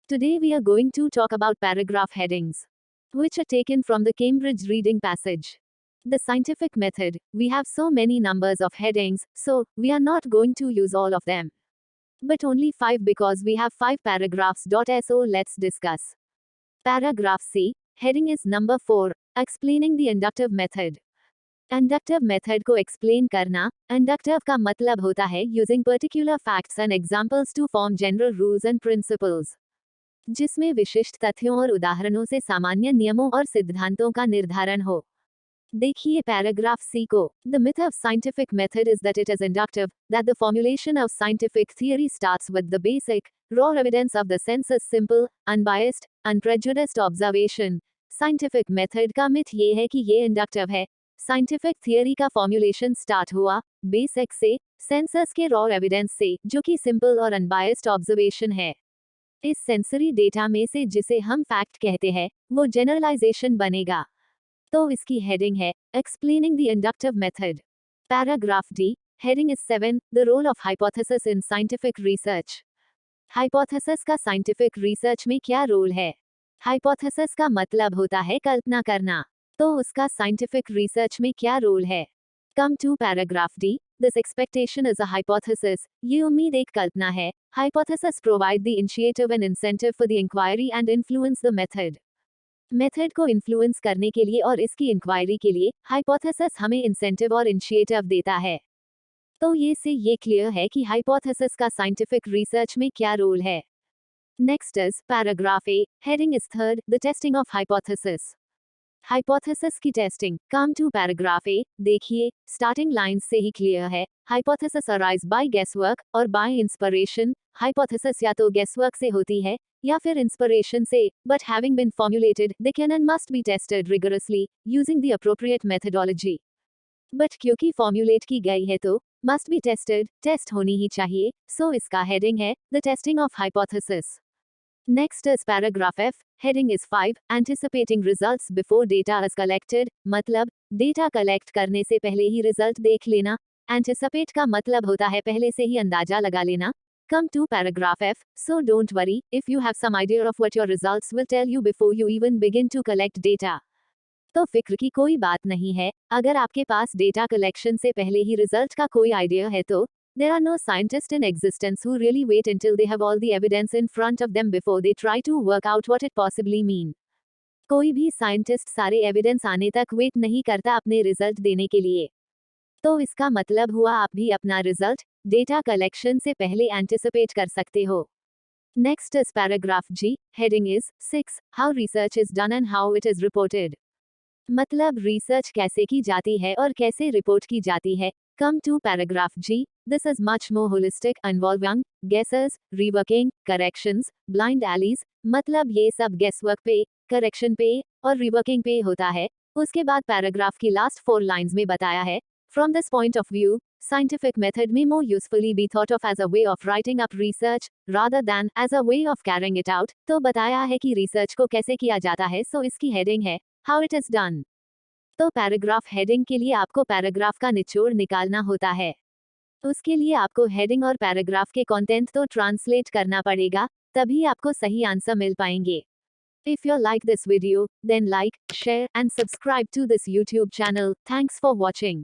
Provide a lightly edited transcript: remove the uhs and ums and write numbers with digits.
Today we are going to talk about paragraph headings, which are taken from the Cambridge Reading Passage. The scientific method, we have so many numbers of headings, so we are not going to use all of them. But only 5 because we have 5 paragraphs. So let's discuss. Paragraph C, heading is number 4, explaining the inductive method. Inductive method को explain करना. इंडक्टिव का मतलब होता है using particular facts and examples to form general rules and principles, जिसमें विशिष्ट तथ्यों और उदाहरणों से सामान्य नियमों और सिद्धांतों का निर्धारण हो. देखिए पैराग्राफ सी को. The myth of scientific method is that it is inductive, that the formulation of scientific theory starts with the basic raw evidence of the senses, simple, unbiased, unprejudiced observation. Scientific method का myth ये है कि ये inductive है. Scientific theory का formulation start हुआ basic से, senses के रॉ एविडेंस से, जो कि सिंपल और अनबायस्ड ऑब्जर्वेशन है. इस सेंसरी डेटा में से जिसे हम फैक्ट कहते हैं, वो जनरलाइजेशन बनेगा. तो इसकी हेडिंग है explaining the inductive method. Paragraph D, heading is 7, the role of hypothesis in scientific research. Hypothesis का साइंटिफिक रिसर्च में क्या रोल है? हाइपोथेसिस का मतलब होता है कल्पना करना. तो उसका साइंटिफिक रिसर्च में क्या रोल है? Come to paragraph D, this expectation is a hypothesis. ये उम्मीद एक कल्पना है. Hypothesis provide the initiative and incentive for the inquiry and influence the method. Method को इन्फ्लुएंस करने के लिए और इसकी इंक्वायरी के लिए हाइपोथेसिस हमें इंसेंटिव और इनिशिएटिव देता है. तो ये से ये क्लियर है कि हाइपोथेसिस का साइंटिफिक रिसर्च में क्या रोल है. Next is paragraph A, heading is 3, the testing of hypothesis. Hypothesis की टेस्टिंग. कम टू पैराग्राफ ए. देखिए स्टार्टिंग लाइंस से ही क्लियर है. हाइपोथेसिस अराइज बाय गेसवर्क और बाय इंस्पिरेशन. हाइपोथेसिस या तो गेसवर्क से होती है या फिर इंस्पिरेशन से, but having been formulated they can and must be tested rigorously using the appropriate methodology. But क्योंकि फॉर्मुलेट की गई है तो मस्ट बी टेस्टेड, टेस्ट होनी ही चाहिए. सो इसका हेडिंग है the testing of hypothesis. Next is paragraph F, heading is 5, anticipating results before data is collected. मतलब डेटा कलेक्ट करने से पहले ही रिजल्ट देख लेना. एंटिसिपेट का मतलब होता है पहले से ही अंदाजा लगा लेना. Come to paragraph F, so don't worry if you have some idea of what your results will tell you before you even begin to collect data. तो फिक्र की कोई बात नहीं है. अगर आपके पास डेटा कलेक्शन से पहले ही रिजल्ट का कोई आइडिया है तो there are no scientists in existence who really wait until they have all the evidence in front of them before they try to work out what it possibly mean. कोई भी scientist सारे evidence आने तक wait नहीं करता अपने result देने के लिए. तो इसका मतलब हुआ आप भी अपना रिजल्ट डेटा कलेक्शन से पहले एंटिसिपेट कर सकते हो. Next is paragraph G, heading is 6, how research is done and how it is reported. मतलब रिसर्च कैसे की जाती है और कैसे रिपोर्ट की जाती है. Come to paragraph G. This is much more holistic, involving guesses, reworking, corrections, blind alleys. मतलब ये सब guesswork पे, correction पे और reworking पे होता है. उसके बाद पैराग्राफ की लास्ट 4 लाइंस में बताया है. From this point of view, scientific method may more usefully be thought of as a way of writing up research rather than as a way of carrying it out. तो बताया है कि research को कैसे किया जाता है. सो इसकी हेडिंग है How it is done. तो पैराग्राफ हेडिंग के लिए आपको पैराग्राफ का निचोड़ निकालना होता है. उसके लिए आपको हेडिंग और पैराग्राफ के कंटेंट तो ट्रांसलेट करना पड़ेगा, तभी आपको सही आंसर मिल पाएंगे. If you like this video, then like, share and subscribe to this YouTube channel. Thanks for watching.